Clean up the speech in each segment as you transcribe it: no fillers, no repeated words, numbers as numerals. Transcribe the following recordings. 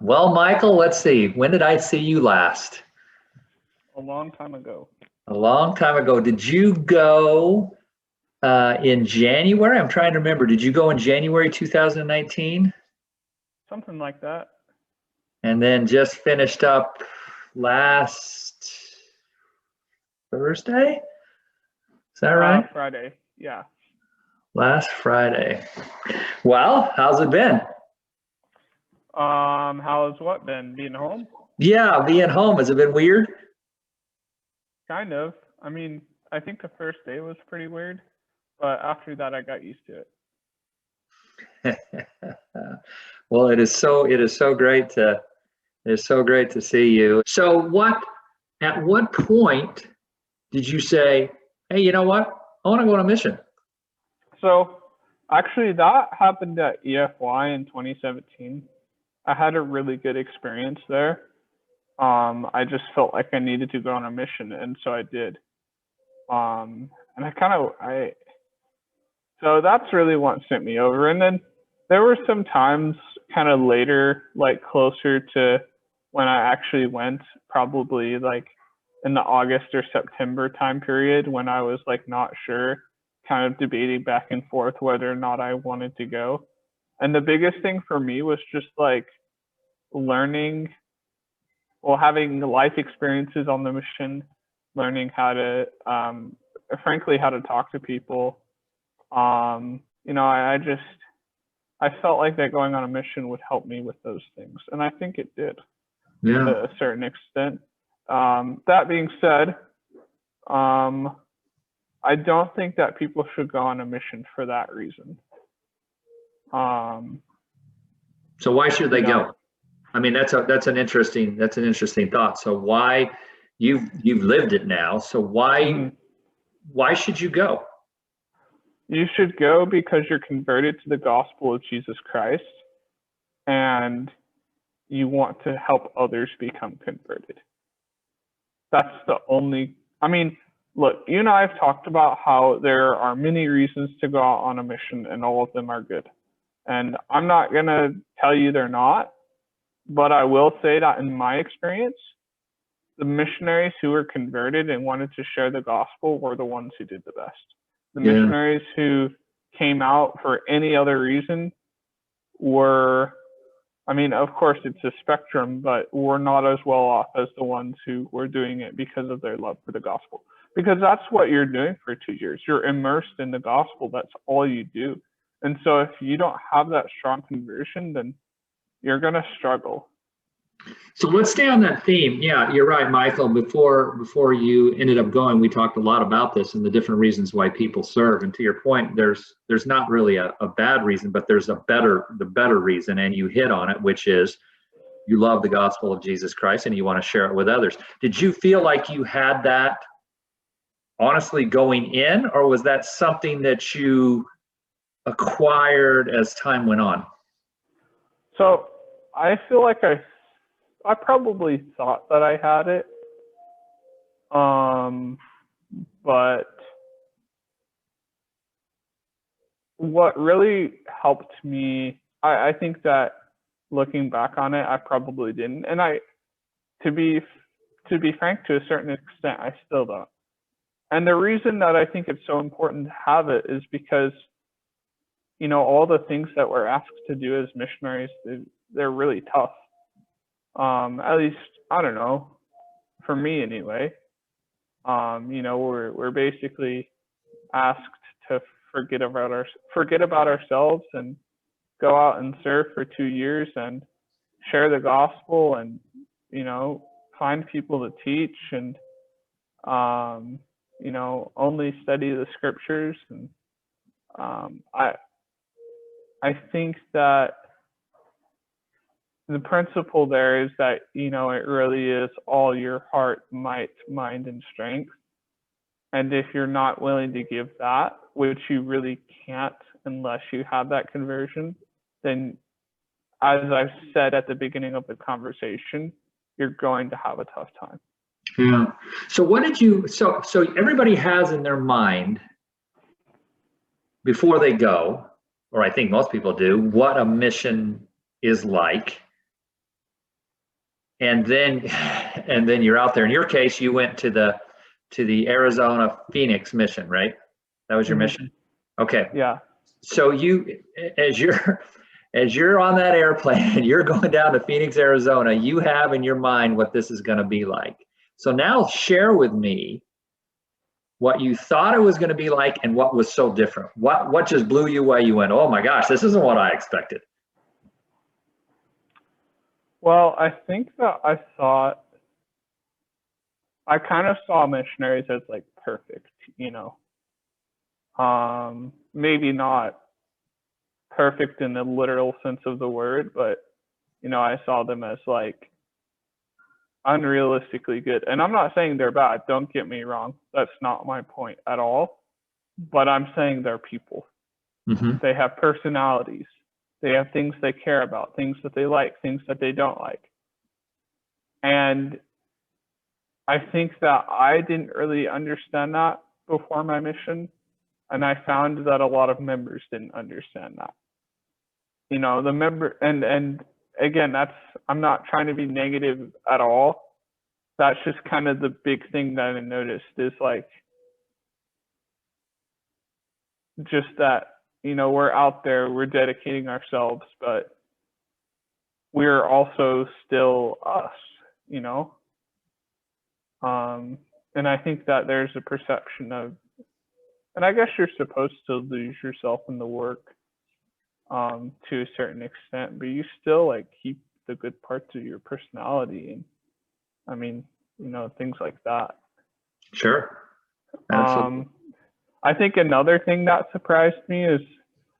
Well, Michael, let's see. When did I see you last? A long time ago. A long time ago. Did you go in January? I'm trying to remember. Did you go in January 2019? Something like that. And then just finished up last Thursday? Is that right? Friday, yeah. Last Friday. Well, how's it been? How's what been? Being home? Yeah, being home. Has it been weird? Kind of. I mean, I think the first day was pretty weird, but after that I got used to it. Well, it is so great to see you. So at what point did you say, hey, you know what? I want to go on a mission? So actually that happened at EFY in 2017. I had a really good experience there. I just felt like I needed to go on a mission, and so I did. And so that's really what sent me over. And then there were some times kind of later, like closer to when I actually went, probably like in the August or September time period, when I was like not sure, kind of debating back and forth whether or not I wanted to go. And the biggest thing for me was just like learning, well, having life experiences on the mission, learning how to, frankly, how to talk to people. I felt like that going on a mission would help me with those things, and I think it did to a certain extent. That being said, I don't think that people should go on a mission for that reason. So why should they go? I mean, that's an interesting thought. So why, you've lived it now, so why should you go? You should go because you're converted to the gospel of Jesus Christ and you want to help others become converted. That's the only, I mean, look, you and I have talked about how there are many reasons to go out on a mission and all of them are good. And I'm not going to tell you they're not, but I will say that in my experience, the missionaries who were converted and wanted to share the gospel were the ones who did the best. The missionaries who came out for any other reason were, I mean, of course it's a spectrum, but were not as well off as the ones who were doing it because of their love for the gospel. Because that's what you're doing for 2 years. You're immersed in the gospel. That's all you do. And so if you don't have that strong conversion, then you're going to struggle. So let's stay on that theme. Yeah, you're right, Michael. Before you ended up going, we talked a lot about this and the different reasons why people serve. And to your point, there's not really a bad reason, but there's the better reason, and you hit on it, which is you love the gospel of Jesus Christ and you want to share it with others. Did you feel like you had that honestly going in, or was that something that you acquired as time went on? So I feel like I probably thought that I had it, but what really helped me, I think that looking back on it, I probably didn't, and to be frank, to a certain extent, I still don't. And the reason that I think it's so important to have it is because, you know, all the things that we're asked to do as missionaries, they're really tough. At least, I don't know, for me anyway. You know, we're basically asked to forget about ourselves and go out and serve for 2 years and share the gospel and, you know, find people to teach and, you know, only study the scriptures. And I think that the principle there is that, you know, it really is all your heart, might, mind, and strength. And if you're not willing to give that, which you really can't unless you have that conversion, then, as I've said at the beginning of the conversation, you're going to have a tough time. Yeah. So what did you, so everybody has in their mind before they go, or I think most people do, what a mission is like. and then and then you're out there. In your case, you went to the Arizona Phoenix mission, right? That was your mission? Okay. Yeah. So you, as you're on that airplane and you're going down to Phoenix, Arizona, you have in your mind what this is going to be like. So now share with me what you thought it was going to be like and what was so different. What just blew you away? You went, oh my gosh, this isn't what I expected. Well, I think that I kind of saw missionaries as like perfect, you know. Maybe not perfect in the literal sense of the word, but you know, I saw them as like unrealistically good. And I'm not saying they're bad, don't get me wrong. That's not my point at all. But I'm saying they're people. Mm-hmm. They have personalities. They have things they care about, things that they like, things that they don't like. And I think that I didn't really understand that before my mission. And I found that a lot of members didn't understand that. You know, the member, and again, I'm not trying to be negative at all. That's just kind of the big thing that I noticed is like, just that, you know, we're out there, we're dedicating ourselves, but we're also still us, you know? And I think that there's a perception of, and I guess you're supposed to lose yourself in the work to a certain extent, but you still like keep the good parts of your personality. And I mean, you know, things like that. Sure. Absolutely. I think another thing that surprised me is,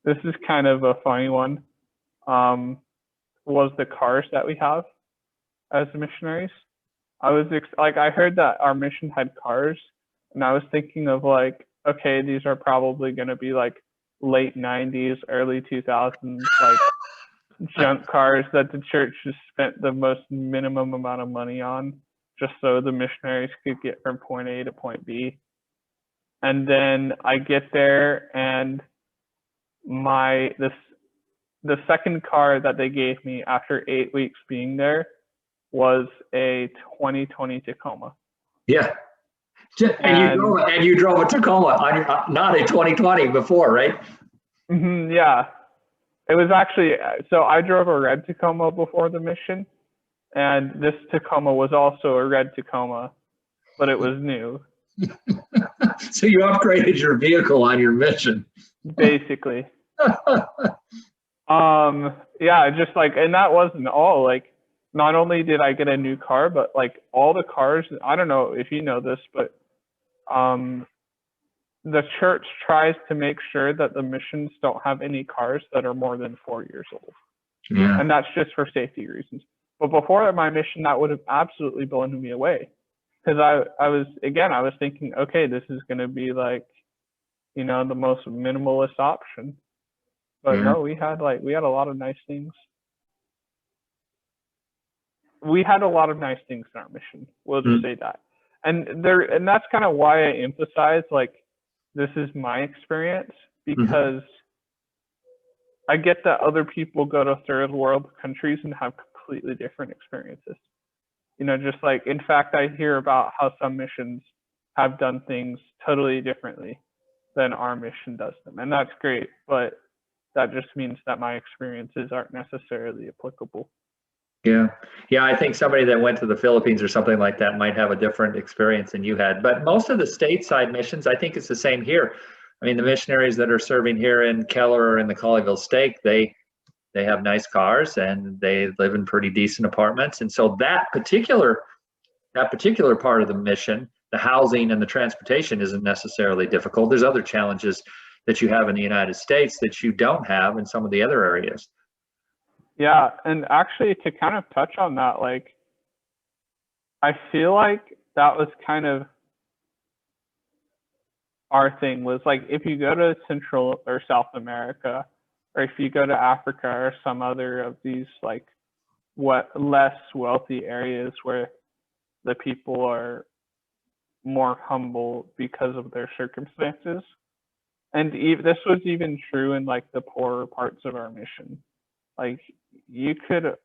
this is kind of a funny one, was the cars that we have as missionaries. I was like, I heard that our mission had cars, and I was thinking of like, okay, these are probably going to be like late 90s, early 2000s, like junk cars that the church just spent the most minimum amount of money on just so the missionaries could get from point A to point B. And then I get there, and the second car that they gave me after 8 weeks being there was a 2020 Tacoma. Yeah. And you drove a Tacoma on your, not a 2020 before, right? Yeah. It was actually, so I drove a red Tacoma before the mission, and this Tacoma was also a red Tacoma, but it was new. So you upgraded your vehicle on your mission. Basically. Yeah, just like, and that wasn't all. Like, not only did I get a new car, but like all the cars, I don't know if you know this, but the church tries to make sure that the missions don't have any cars that are more than 4 years old. Yeah. And that's just for safety reasons. But before my mission, that would have absolutely blown me away. Because I was thinking, okay, this is going to be like, you know, the most minimalist option. But no, we had a lot of nice things. We had a lot of nice things in our mission. We'll just say that. And that's kind of why I emphasize, like, this is my experience, because I get that other people go to third world countries and have completely different experiences. You know, just like, in fact, I hear about how some missions have done things totally differently than our mission does them. And that's great, but that just means that my experiences aren't necessarily applicable. Yeah. Yeah. I think somebody that went to the Philippines or something like that might have a different experience than you had. But most of the stateside missions, I think it's the same here. I mean, the missionaries that are serving here in Keller or in the Colleyville Stake, they have nice cars and they live in pretty decent apartments. And so that particular part of the mission, the housing and the transportation, isn't necessarily difficult. There's other challenges that you have in the United States that you don't have in some of the other areas. Yeah, and actually, to kind of touch on that, like, I feel like that was kind of our thing, was like, if you go to Central or South America, or if you go to Africa or some other of these like less wealthy areas where the people are more humble because of their circumstances, and this was even true in like the poorer parts of our mission. Like, you could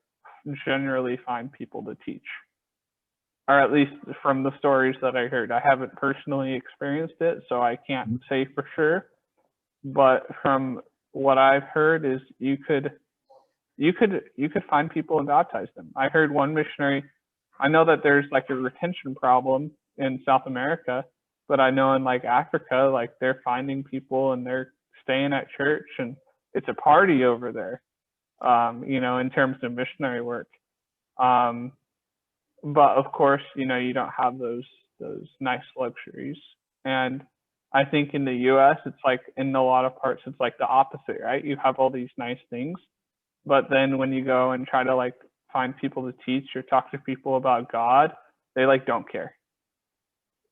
generally find people to teach, or at least from the stories that I heard. I haven't personally experienced it, so I can't say for sure. But from what I've heard is you could find people and baptize them. I heard one missionary. I know that there's like a retention problem in South America, but I know in like Africa, like they're finding people and they're staying at church, and it's a party over there. In terms of missionary work. But of course, you don't have those nice luxuries. And I think in the US, it's like in a lot of parts, it's like the opposite, right? You have all these nice things, but then when you go and try to like find people to teach or talk to people about God, they like don't care.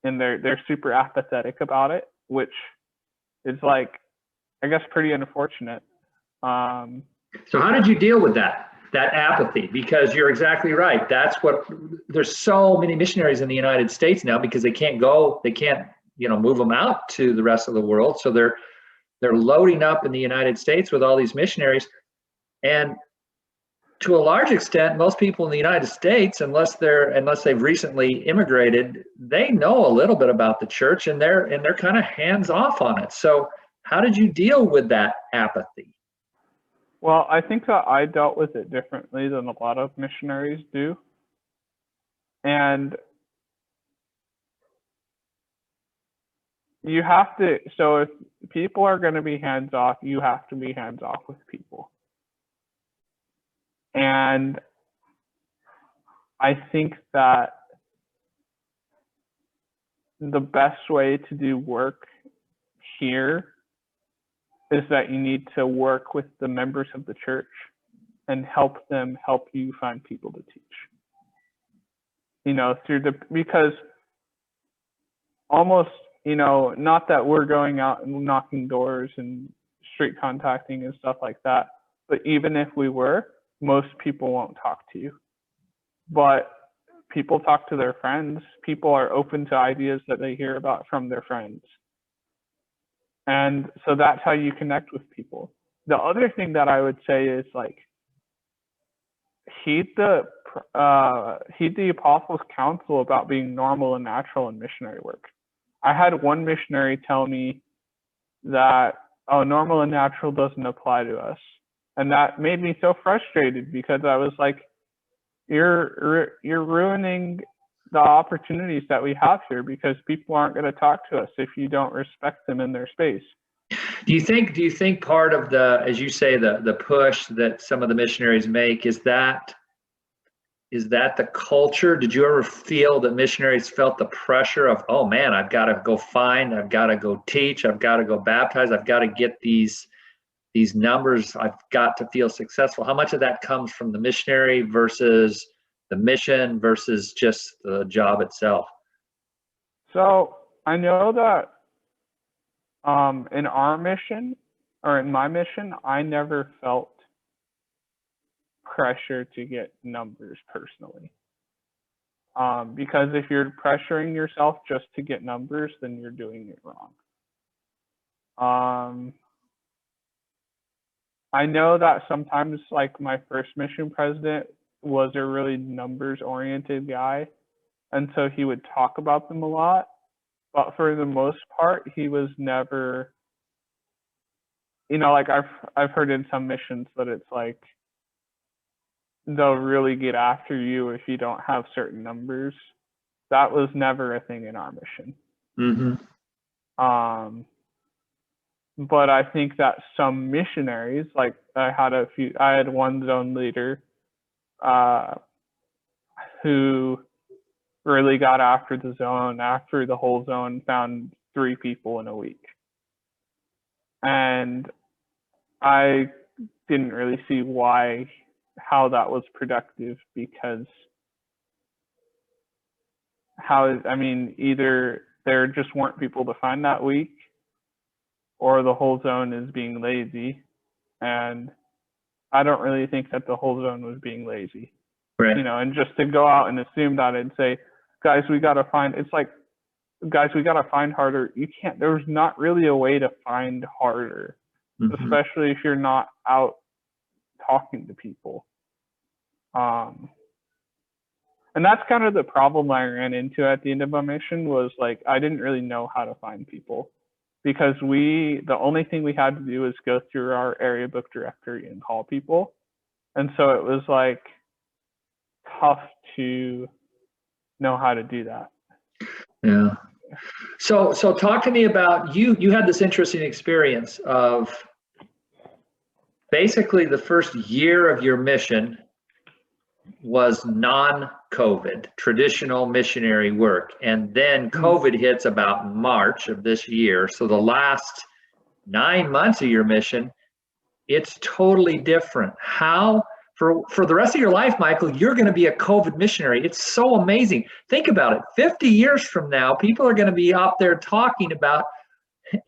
And they're super apathetic about it, which is like, I guess, pretty unfortunate. So how did you deal with that apathy? Because you're exactly right. There's so many missionaries in the United States now because they can't move them out to the rest of the world. So they're loading up in the United States with all these missionaries. And to a large extent, most people in the United States, unless they've recently immigrated, they know a little bit about the church and they're kind of hands off on it. So how did you deal with that apathy? Well, I think that I dealt with it differently than a lot of missionaries do. And you have to, so if people are going to be hands off, you have to be hands off with people. And I think that the best way to do work here is that you need to work with the members of the church and help you find people to teach. Because almost, not that we're going out and knocking doors and street contacting and stuff like that, but even if we were, most people won't talk to you. But people talk to their friends. People are open to ideas that they hear about from their friends. And so that's how you connect with people. The other thing that I would say is like, heed the apostles' counsel about being normal and natural in missionary work. I had one missionary tell me that, normal and natural doesn't apply to us. And that made me so frustrated because I was like, you're ruining the opportunities that we have here because people aren't going to talk to us if you don't respect them in their space. Do you think part of the, as you say, the push that some of the missionaries make, is that the culture? Did you ever feel that missionaries felt the pressure of, oh man, I've got to go I've got to go teach, I've got to go baptize, I've got to get these numbers, I've got to feel successful? How much of that comes from the missionary versus the mission versus just the job itself? So I know that in our mission, or in my mission, I never felt pressure to get numbers personally. Because if you're pressuring yourself just to get numbers, then you're doing it wrong. I know that sometimes, like my first mission president was a really numbers-oriented guy, and so he would talk about them a lot. But for the most part, he was never, like I've heard in some missions that it's like they'll really get after you if you don't have certain numbers. That was never a thing in our mission. Mm-hmm. But I think that some missionaries, like I had one zone leader who really got after the zone, after the whole zone found 3 people in a week. And I didn't really see how that was productive, because either there just weren't people to find that week, or the whole zone is being lazy. And I don't really think that the whole zone was being lazy. Right. And just to go out and assume that and say, guys, we got to find harder. You can't, there's not really a way to find harder, mm-hmm. especially if you're not out talking to people. Um, and that's kind of the problem I ran into at the end of my mission was like, I didn't really know how to find people because the only thing we had to do was go through our area book directory and call people. And so it was like tough to know how to do that. Yeah. So talk to me about you had this interesting experience of basically the first year of your mission was non-COVID, traditional missionary work. And then COVID hits about March of this year. So the last 9 months of your mission, it's totally different. How, for the rest of your life, Micheal, you're going to be a COVID missionary. It's so amazing. Think about it. 50 years from now, people are going to be out there talking about,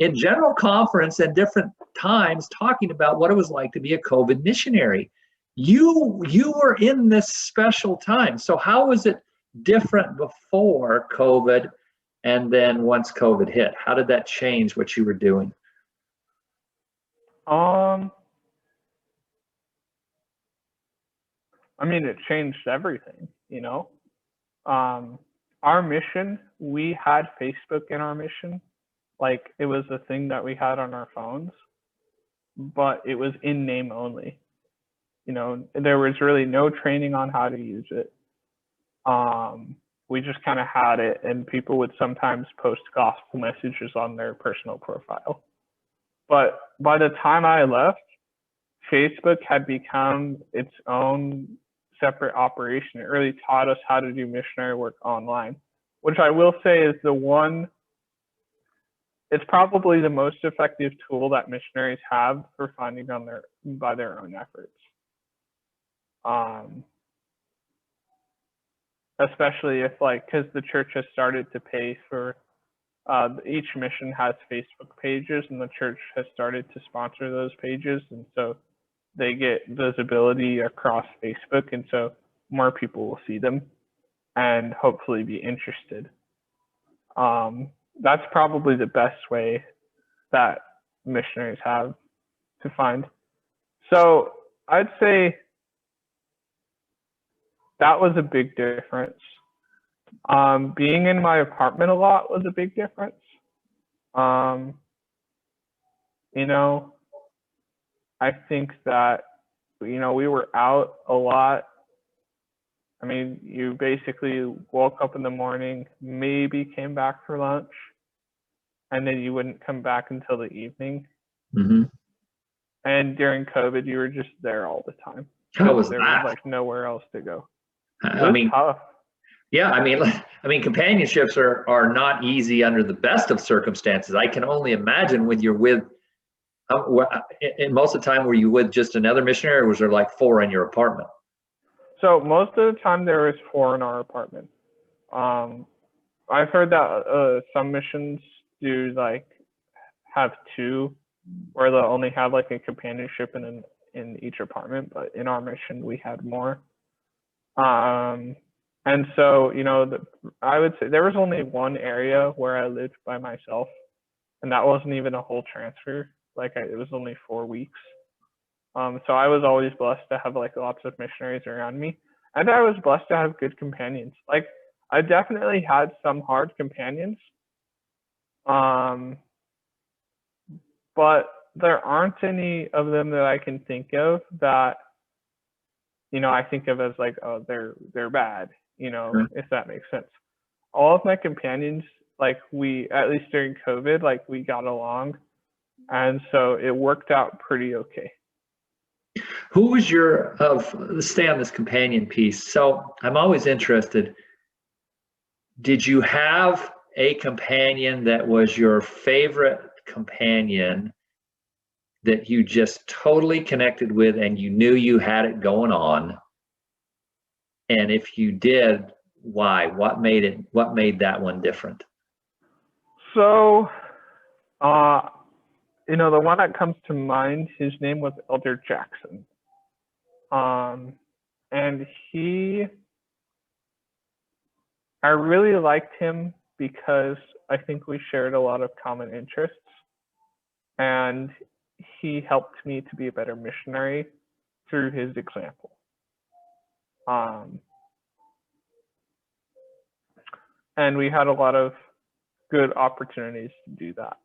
in general conference and different times, talking about what it was like to be a COVID missionary. You were in this special time. So how was it different before COVID and then once COVID hit? How did that change what you were doing? I mean, it changed everything, you know. Our mission, we had Facebook in our mission. Like it was a thing that we had on our phones, but it was in name only. You know, there was really no training on how to use it. We just kind of had it, and people would sometimes post gospel messages on their personal profile. But by the time I left, Facebook had become its own separate operation. It really taught us how to do missionary work online, which I will say is it's probably the most effective tool that missionaries have for finding by their own efforts. Especially if because the church has started to pay for, each mission has Facebook pages and the church has started to sponsor those pages. And so they get visibility across Facebook. And so more people will see them and hopefully be interested. That's probably the best way that missionaries have to find. So I'd say that was a big difference. Being in my apartment a lot was a big difference. You know, I think that, we were out a lot. I mean, you basically woke up in the morning, maybe came back for lunch, and then you wouldn't come back until the evening. Mm-hmm. And during COVID, you were just there all the time. How was there that? was nowhere else to go. I mean, tough. Yeah, I mean, companionships are not easy under the best of circumstances. I can only imagine when you're with, and most of the time, were you with just another missionary, or was there like 4 in your apartment? So most of the time there was 4 in our apartment. I've heard that some missions do have 2, where they'll only have a companionship in each apartment. But in our mission, we had more. And so, I would say there was only one area where I lived by myself, and that wasn't even a whole transfer. It was only 4 weeks. So I was always blessed to have lots of missionaries around me, and I was blessed to have good companions. I definitely had some hard companions, but there aren't any of them that I can think of that, I think of as oh, they're bad, if that makes sense. All of my companions, we, at least during COVID, we got along, and so it worked out pretty okay. Who was let's stay on this companion piece. So I'm always interested. Did you have a companion that was your favorite companion that you just totally connected with and you knew you had it going on? And if you did, why? What made that one different? So, the one that comes to mind, his name was Elder Jackson. And I really liked him because I think we shared a lot of common interests, and he helped me to be a better missionary through his example. Um, and we had a lot of good opportunities to do that.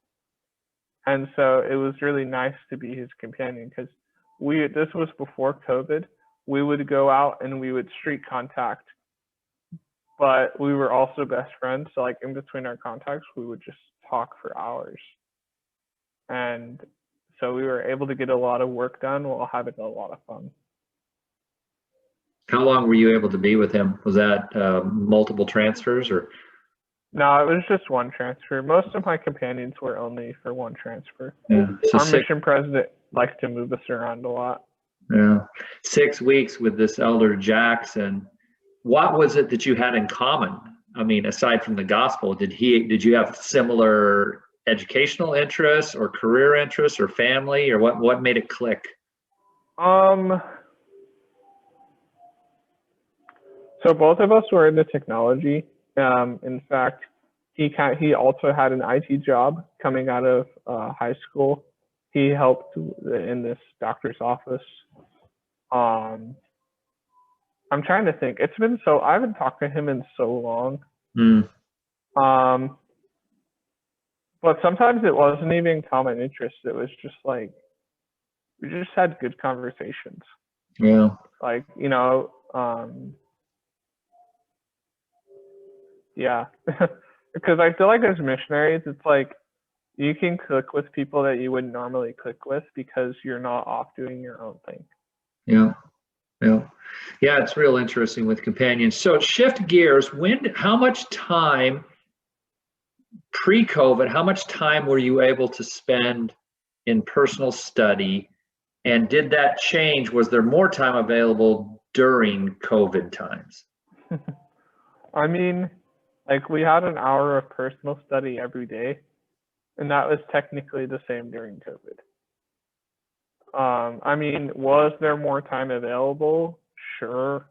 And so it was really nice to be his companion, because this was before COVID. We would go out and we would street contact, but we were also best friends. So like in between our contacts, we would just talk for hours. And so we were able to get a lot of work done while having a lot of fun. How long were you able to be with him? Was that multiple transfers or? No, it was just one transfer. Most of my companions were only for one transfer. Yeah. So Our mission president likes to move us around a lot. Yeah. 6 weeks with this elder Jackson. What was it that you had in common? I mean, aside from the gospel, did you have similar educational interests or career interests or family, or what made it click? So both of us were into technology. In fact, he also had an IT job coming out of high school. He helped in this doctor's office. I'm trying to think. I haven't talked to him in so long. But sometimes it wasn't even common interest. It was just like we just had good conversations. Yeah. Like, yeah. Because I feel like as missionaries, it's like you can click with people that you wouldn't normally click with because you're not off doing your own thing. Yeah. Yeah. Yeah, it's real interesting with companions. So shift gears. How much time pre-COVID, how much time were you able to spend in personal study? And did that change? Was there more time available during COVID times? I mean, like we had an hour of personal study every day, and that was technically the same during COVID. I mean, was there more time available? Sure.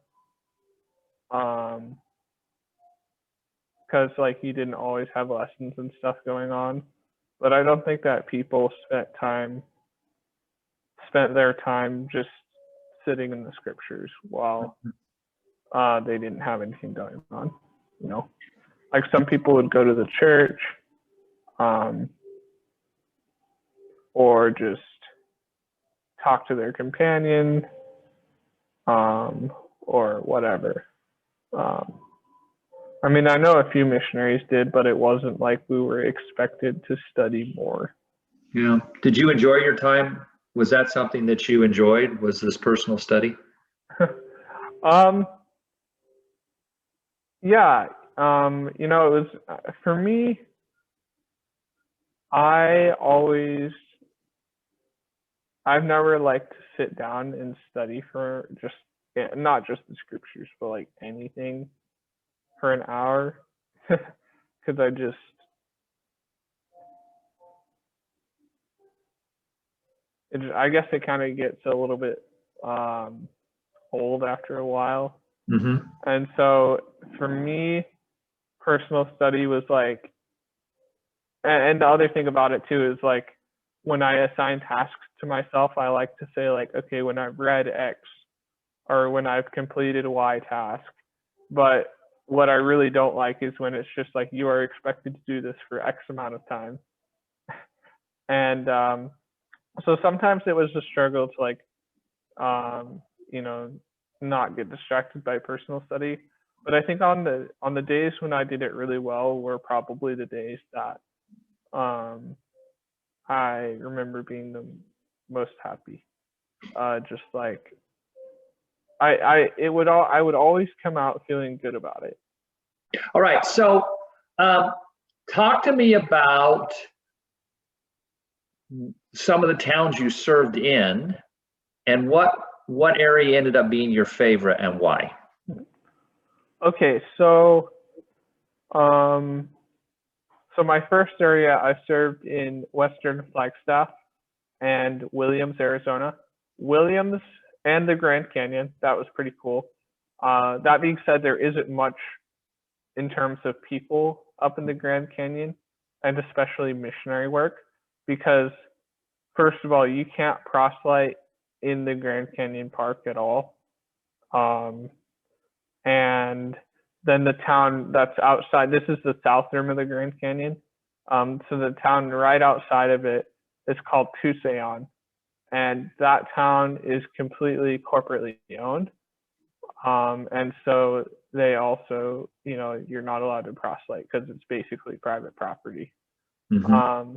Because like you didn't always have lessons and stuff going on, but I don't think that people spent their time just sitting in the scriptures while they didn't have anything going on. Like some people would go to the church, or just talk to their companion, or whatever. I mean, I know a few missionaries did, but it wasn't like we were expected to study more. Yeah. Did you enjoy your time? Was that something that you enjoyed? Was this personal study? Yeah. It was for me. I've never liked to sit down and study for not just the scriptures, but like anything for an hour, because I guess it kind of gets a little bit old after a while. Mm-hmm. And so for me, personal study was like, and the other thing about it too is like when I assign tasks to myself, I like to say like, okay, when I've read X or when I've completed Y task. But what I really don't like is when it's just like you are expected to do this for X amount of time. And so sometimes it was a struggle to like, not get distracted by personal study. But I think on the days when I did it really well were probably the days that I remember being the most happy. Just like I would always come out feeling good about it. All right. So talk to me about some of the towns you served in and what area ended up being your favorite and why. Okay, so my first area I served in Western Flagstaff and Williams, Arizona. Williams and the Grand Canyon, that was pretty cool. That being said, there isn't much in terms of people up in the Grand Canyon, and especially missionary work, because first of all, you can't proselyte in the Grand Canyon Park at all. and then the town that's outside, this is the south rim of the Grand Canyon. So the town right outside of it is called Tusayan, and that town is completely corporately owned. And so they also, you're not allowed to proselyte because it's basically private property. Mm-hmm.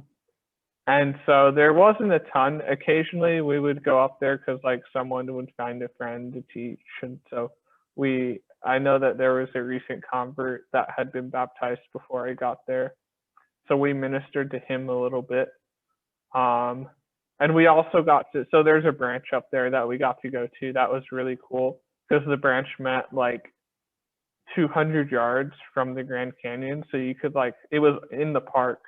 And so there wasn't a ton. Occasionally we would go up there because like someone would find a friend to teach. And so I know that there was a recent convert that had been baptized before I got there. So we ministered to him a little bit. And we also so there's a branch up there that we got to go to. That was really cool because the branch met like 200 yards from the Grand Canyon. So you could it was in the park.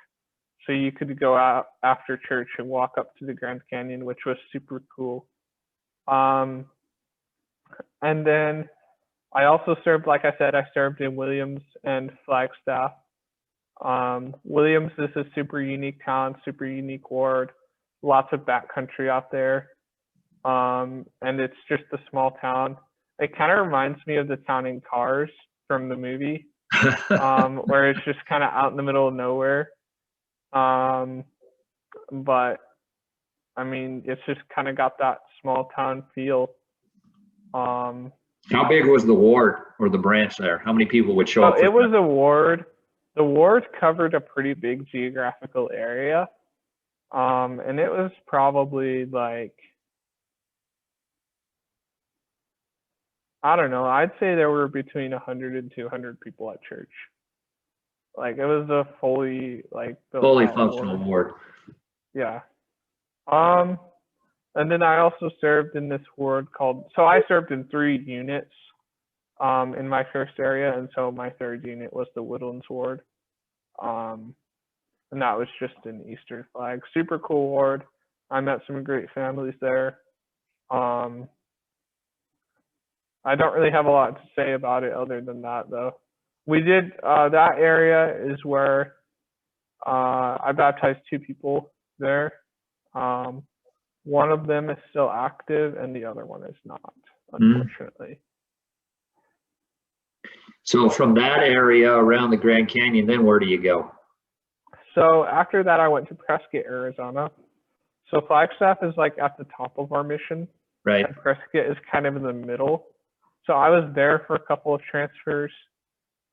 So you could go out after church and walk up to the Grand Canyon, which was super cool. And then I also served, like I said, I served in Williams and Flagstaff. Williams is a super unique town, super unique ward, lots of backcountry out there. And it's just a small town. It kind of reminds me of the town in Cars from the movie, where it's just kind of out in the middle of nowhere. But I mean, it's just kind of got that small town feel. How big was the ward or the branch there? How many people would show up? It was a ward. The ward covered a pretty big geographical area. And it was probably like, I don't know, I'd say there were between 100 and 200 people at church. Like it was a fully functional ward. Yeah. And then I also served in this ward so I served in 3 units in my first area, and so my third unit was the Woodlands ward. And that was just in Eastern Flag. Super cool ward. I met some great families there. I don't really have a lot to say about it other than that, though. We did, that area is where I baptized 2 people there. One of them is still active and the other one is not, unfortunately. So from that area around the Grand Canyon, then where do you go? So after that, I went to Prescott, Arizona. So Flagstaff is like at the top of our mission. Right. And Prescott is kind of in the middle. So I was there for a couple of transfers.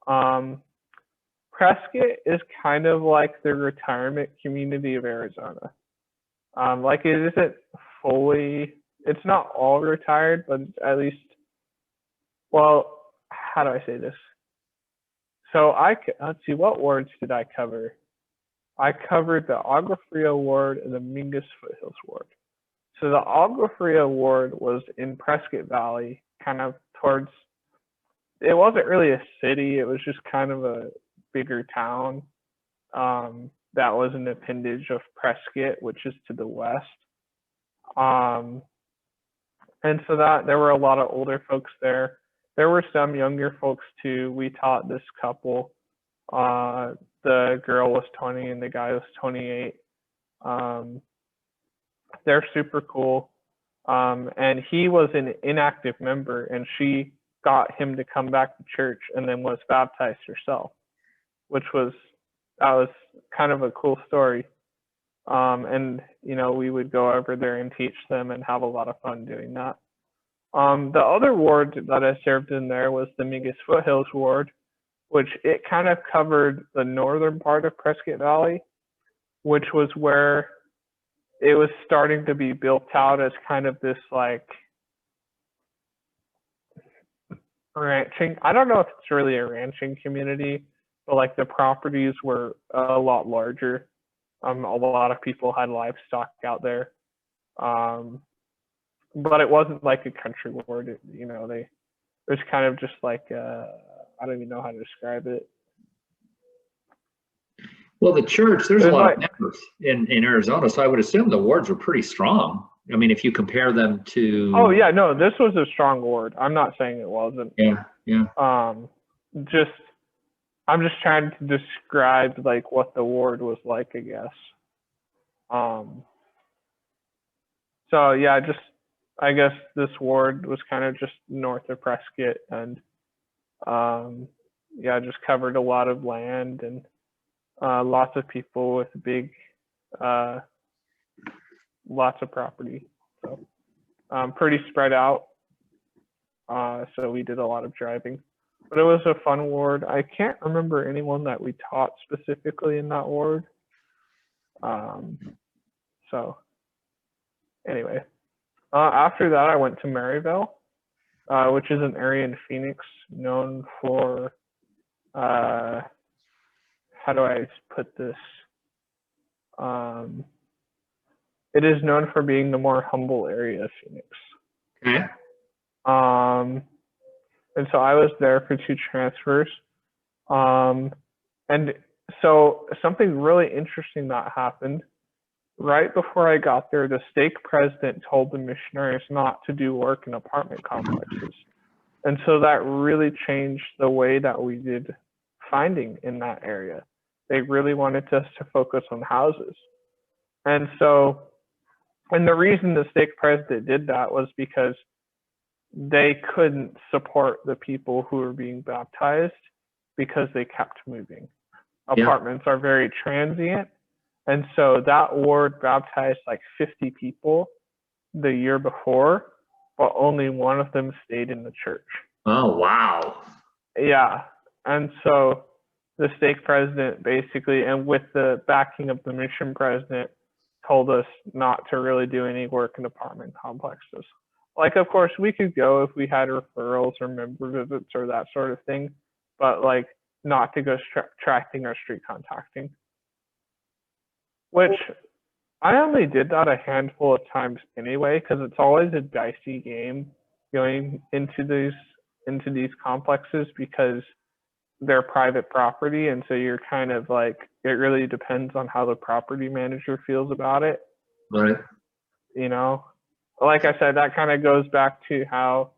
Prescott is kind of like the retirement community of Arizona. Like it isn't fully, it's not all retired, but it's at least, well, how do I say this? So let's see, what wards did I cover? I covered the Agua Fria ward and the Mingus Foothills ward. So the Agua Fria ward was in Prescott Valley, kind of towards, it wasn't really a city, it was just kind of a bigger town. That was an appendage of Prescott, which is to the west. And so there were a lot of older folks there. There were some younger folks too. We taught this couple. The girl was 20 and the guy was 28. They're super cool. And he was an inactive member, and she got him to come back to church and then was baptized herself, that was kind of a cool story. And we would go over there and teach them and have a lot of fun doing that. The other ward that I served in there was the Mingus Foothills ward, which it kind of covered the northern part of Prescott Valley, which was where it was starting to be built out as kind of this like ranching. I don't know if it's really a ranching community, but like the properties were a lot larger. A lot of people had livestock out there. But it wasn't like a country ward. It was kind of just like, I don't even know how to describe it. Well, the church, there's a lot of members in Arizona, so I would assume the wards were pretty strong. I mean, if you compare them to... Oh, yeah, no, this was a strong ward. I'm not saying it wasn't. Yeah. I'm just trying to describe like what the ward was like, I guess. So yeah, I guess this ward was kind of just north of Prescott, and Yeah, just covered a lot of land and lots of people with big, lots of property. So pretty spread out. So we did a lot of driving, but it was a fun ward. I can't remember anyone that we taught specifically in that ward. So anyway, after that, I went to Maryville, which is an area in Phoenix known for, how do I put this? It is known for being the more humble area of Phoenix. Okay. And so I was there for 2 transfers. And so something really interesting that happened right before I got there, the stake president told the missionaries not to do work in apartment complexes. And so that really changed the way that we did finding in that area. They really wanted us to focus on houses. And so, and the reason the stake president did that was because they couldn't support the people who were being baptized because they kept moving. Apartments are very transient. And so that ward baptized like 50 people the year before, but only one of them stayed in the church. Oh, wow. Yeah. And so the stake president basically, and with the backing of the mission president, told us not to really do any work in apartment complexes. Like, of course, we could go if we had referrals or member visits or that sort of thing, but like not to go tracting or street contacting. Which I only did that a handful of times anyway, because it's always a dicey game going into these complexes because they're private property, and so you're kind of like, it really depends on how the property manager feels about it. Right. You know, like I said, that kind of goes back to how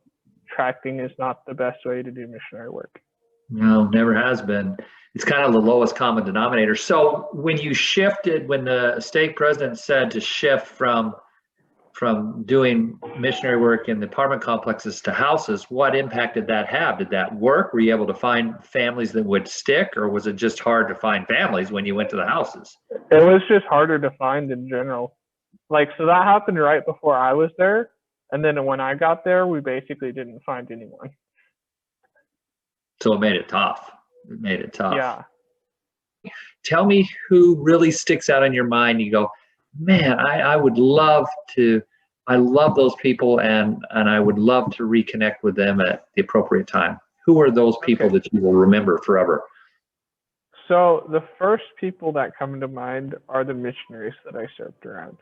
tracting is not the best way to do missionary work. No, never has been. It's kind of the lowest common denominator. So when you shifted, when the stake president said to shift from doing missionary work in the apartment complexes to houses, what impact did that have? Did that work? Were you able to find families that would stick, or was it just hard to find families when you went to the houses? It was just harder to find in general. Like, so that happened right before I was there. And then when I got there, we basically didn't find anyone. So it made it tough. It made it tough. Yeah. Tell me who really sticks out in your mind. You go, man, I would love to, I love those people, and I would love to reconnect with them at the appropriate time. Who are those people that you will remember forever? So the first people that come to mind are the missionaries that I served around.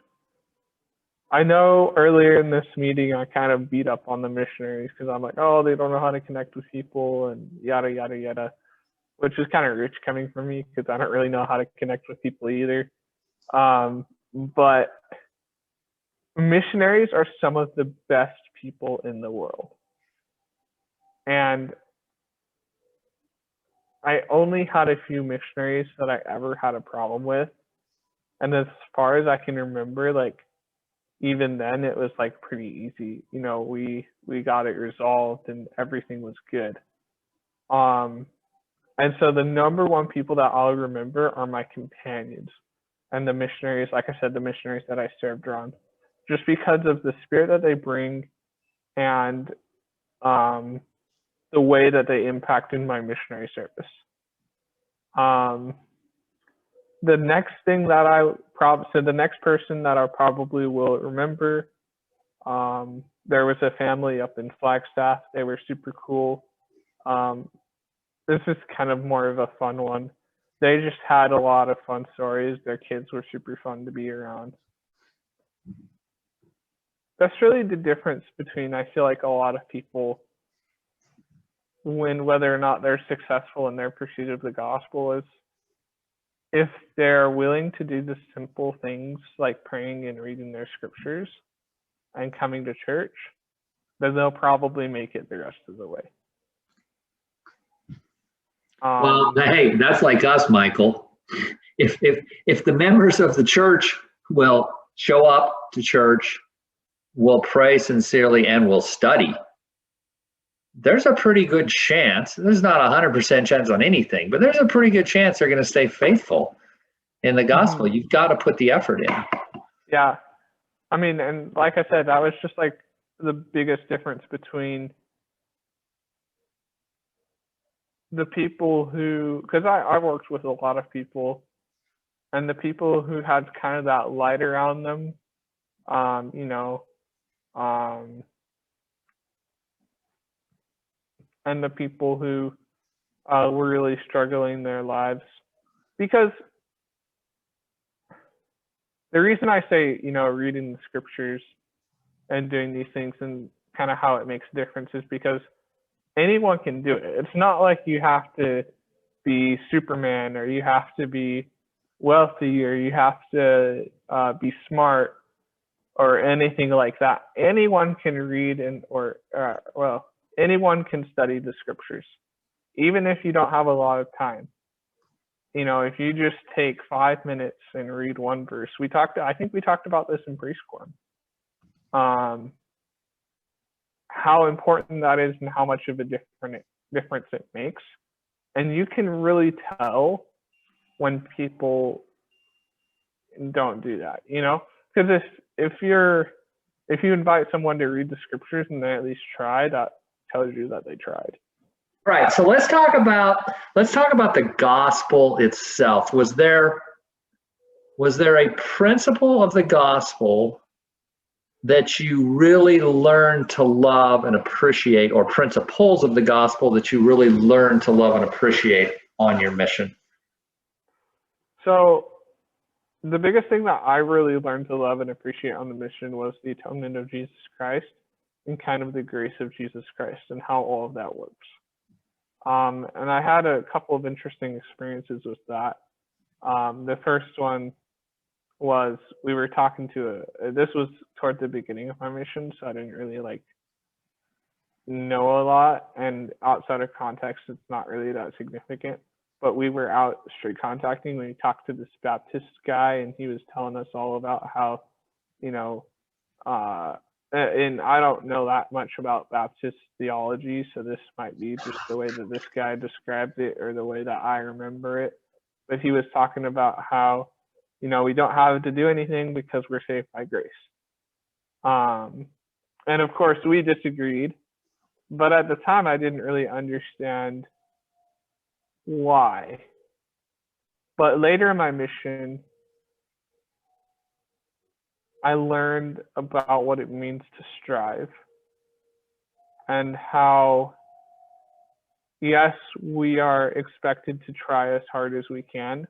I know earlier in this meeting, I kind of beat up on the missionaries because I'm like, oh, they don't know how to connect with people and yada, yada, yada, which is kind of rich coming from me because I don't really know how to connect with people either. But missionaries are some of the best people in the world. And I only had a few missionaries that I ever had a problem with. And as far as I can remember, like, even then it was like pretty easy. You know, we got it resolved and everything was good. And so the number one people that I'll remember are my companions and the missionaries, like I said, the missionaries that I served around, just because of the spirit that they bring and the way that they impacted my missionary service. The next thing that the next person that I probably will remember, there was a family up in Flagstaff. They were super cool. This is kind of more of a fun one. They just had a lot of fun stories. Their kids were super fun to be around. That's really the difference between, I feel like, a lot of people, when whether or not they're successful in their pursuit of the gospel, is if they're willing to do the simple things like praying and reading their scriptures and coming to church, then they'll probably make it the rest of the way. Well, hey, that's like us, Michael. If the members of the church will show up to church, will pray sincerely, and will study, there's a pretty good chance, there's not a 100% chance on anything, but there's a pretty good chance they're going to stay faithful in the gospel. You've got to put the effort in. Yeah. I mean, and like I said, that was just like the biggest difference between the people who, because I worked with a lot of people, and the people who had kind of that light around them, you know, and the people who were really struggling their lives. Because the reason I say, you know, reading the scriptures and doing these things and kind of how it makes a difference is because anyone can do it. It's not like you have to be Superman, or you have to be wealthy, or you have to be smart, or anything like that. Anyone can read anyone can study the scriptures, even if you don't have a lot of time. You know, if you just take 5 minutes and read one verse. I think we talked about this in preschool. How important that is and how much of a difference it makes. And you can really tell when people don't do that, you know? Because if you invite someone to read the scriptures and they at least try, that tells you that they tried. Right. So let's talk about the gospel itself. Was there a principle of the gospel that you really learned to love and appreciate, or principles of the gospel that you really learned to love and appreciate on your mission? So the biggest thing that I really learned to love and appreciate on the mission was the atonement of Jesus Christ and kind of the grace of Jesus Christ and how all of that works. And I had a couple of interesting experiences with that. The first one was we were talking to this was toward the beginning of my mission, so I didn't really know a lot, and outside of context it's not really that significant, but we were out street contacting when we talked to this Baptist guy, and he was telling us all about how, you know, and I don't know that much about Baptist theology, so this might be just the way that this guy described it or the way that I remember it, but he was talking about how, you know, we don't have to do anything because we're saved by grace. And of course we disagreed, but at the time I didn't really understand why. But later in my mission, I learned about what it means to strive and how, yes, we are expected to try as hard as we can,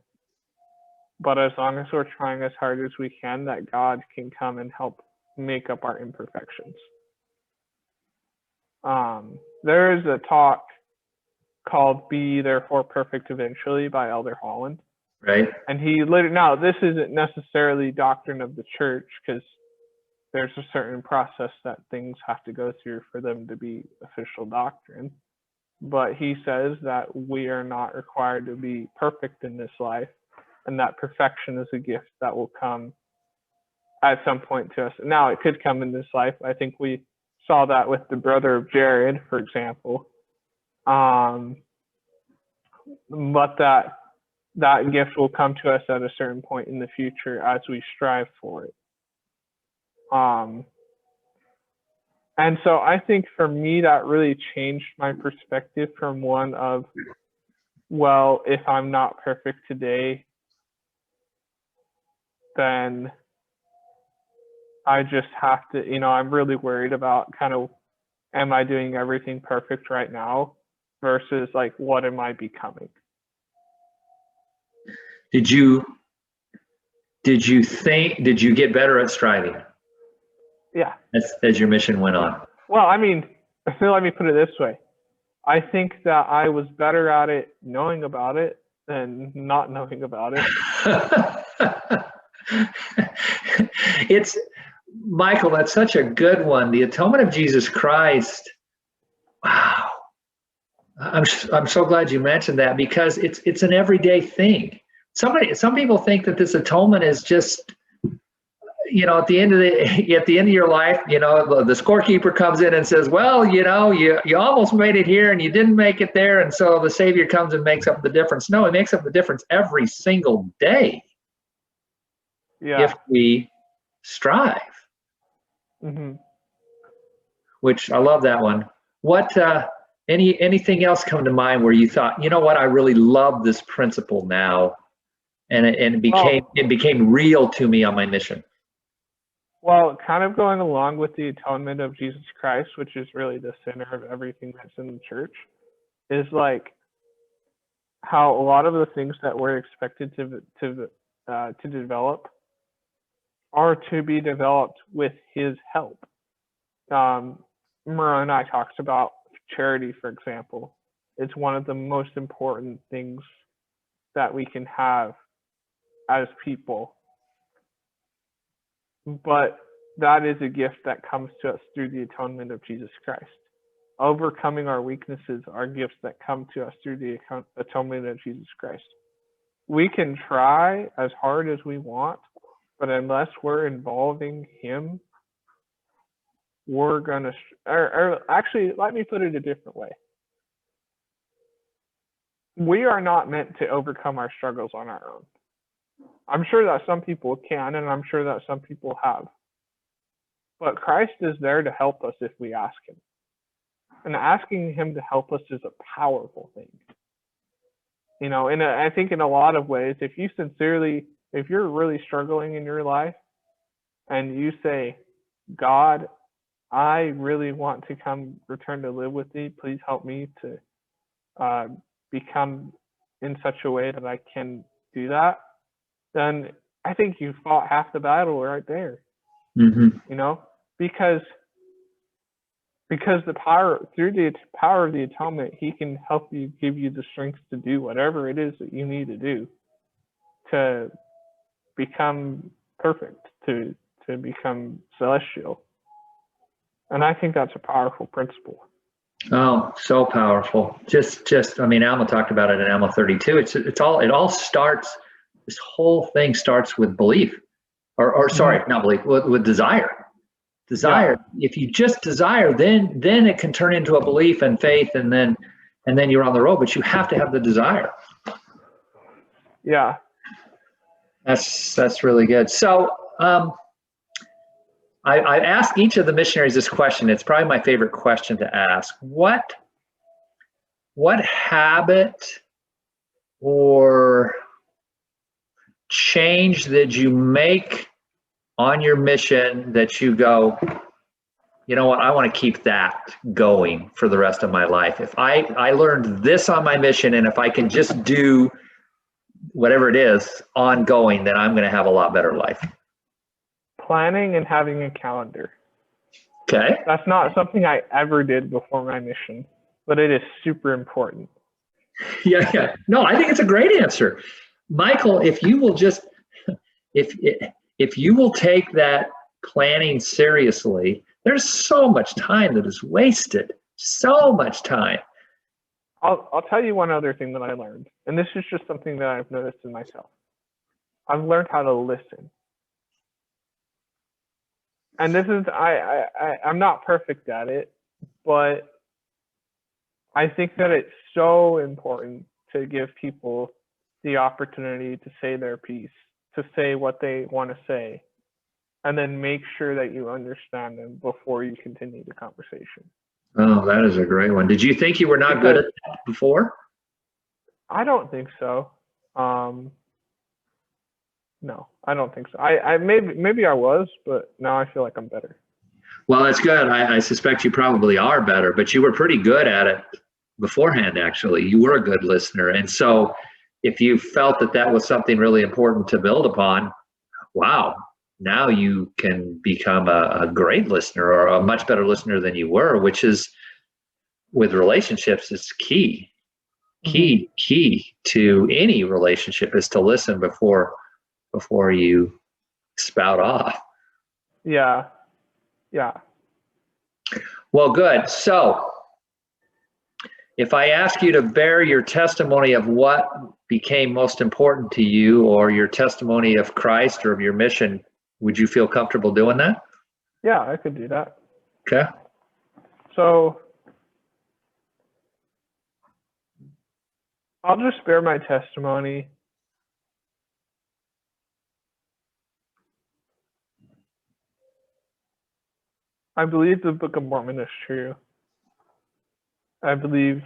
but as long as we're trying as hard as we can, that God can come and help make up our imperfections. There is a talk called Be Therefore Perfect Eventually by Elder Holland. Right. And now this isn't necessarily doctrine of the church, because there's a certain process that things have to go through for them to be official doctrine. But he says that we are not required to be perfect in this life, and that perfection is a gift that will come at some point to us. Now, it could come in this life. I think we saw that with the brother of Jared, for example. But that gift will come to us at a certain point in the future as we strive for it. And so I think for me, that really changed my perspective from one of, well, if I'm not perfect today, then I just have to, you know, I'm really worried about kind of, am I doing everything perfect right now versus like, what am I becoming? Did you get better at striving? Yeah. As your mission went on? Well, I mean, let me put it this way. I think that I was better at it knowing about it than not knowing about it. It's, Michael, that's such a good one. The atonement of Jesus Christ. Wow. I'm so glad you mentioned that, because it's an everyday thing. Some people think that this atonement is just, at the end of your life, the scorekeeper comes in and says, well, you almost made it here and you didn't make it there. And so the Savior comes and makes up the difference. No, he makes up the difference every single day. Yeah. If we strive. Mm-hmm. Which I love that one. What, anything else come to mind where you thought, you know what, I really love this principle now, and it became real to me on my mission? Well, kind of going along with the atonement of Jesus Christ, which is really the center of everything that's in the church, is like how a lot of the things that we're expected to develop are to be developed with His help. Moroni talks about charity, for example. It's one of the most important things that we can have as people. But that is a gift that comes to us through the atonement of Jesus Christ. Overcoming our weaknesses are gifts that come to us through the atonement of Jesus Christ. We can try as hard as we want, but unless we're involving Him, we're gonna, or actually, let me put it a different way. We are not meant to overcome our struggles on our own. I'm sure that some people can, and I'm sure that some people have. But Christ is there to help us if we ask Him. And asking Him to help us is a powerful thing. And I think in a lot of ways, if you're really struggling in your life, and you say, God, I really want to return to live with Thee. Please help me to become in such a way that I can do that. Then I think you fought half the battle right there. Mm-hmm. Because the through the power of the atonement, He can help you, give you the strength to do whatever it is that you need to do to become perfect, to become celestial. And I think that's a powerful principle. Oh, so powerful. Alma talked about it in Alma 32. It all starts, this whole thing starts with belief, or sorry, not belief, with desire. Desire. Yeah. If you just desire, then it can turn into a belief and faith, and then you're on the road, but you have to have the desire. Yeah. That's really good. So, I ask each of the missionaries this question. It's probably my favorite question to ask. What habit or change did you make on your mission that you go, you know what, I want to keep that going for the rest of my life? If I learned this on my mission, and if I can just do whatever it is ongoing, then I'm going to have a lot better life. Planning and having a calendar. Okay. That's not something I ever did before my mission, but it is super important. Yeah. No, I think it's a great answer. Michael, if you will just, if you will take that planning seriously, there's so much time that is wasted. So much time. I'll tell you one other thing that I learned, and this is just something that I've noticed in myself. I've learned how to listen. And this is, I'm not perfect at it, but I think that it's so important to give people the opportunity to say their piece, to say what they want to say, and then make sure that you understand them before you continue the conversation. Oh, that is a great one. Did you think you were not good at that before? I don't think so. No, I don't think so. I maybe I was, but now I feel like I'm better. Well, that's good. I suspect you probably are better, but you were pretty good at it beforehand, actually. You were a good listener. And so if you felt that was something really important to build upon, wow, now you can become a great listener, or a much better listener than you were, which is, with relationships, is key. Key to any relationship is to listen before you spout off. Yeah. Well, good. So if I ask you to bear your testimony of what became most important to you, or your testimony of Christ or of your mission, Would you feel comfortable doing that? Yeah, I could do that. Okay. So I'll just bear my testimony. I believe the Book of Mormon is true. I believe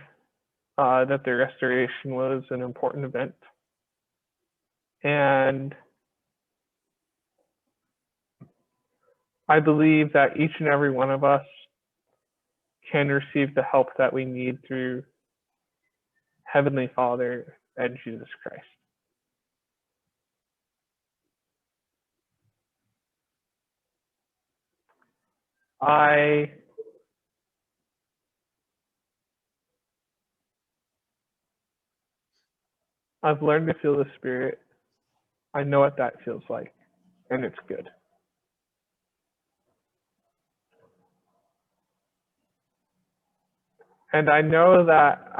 that the restoration was an important event. And I believe that each and every one of us can receive the help that we need through Heavenly Father and Jesus Christ. I've learned to feel the Spirit. I know what that feels like, and it's good. And I know that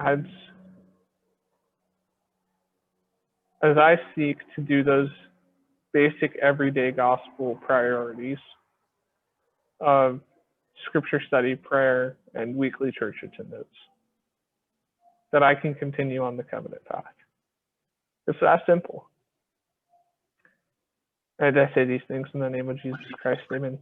as I seek to do those basic everyday gospel priorities of scripture study, prayer, and weekly church attendance, that I can continue on the covenant path. It's that simple. And I say these things in the name of Jesus Christ. Amen.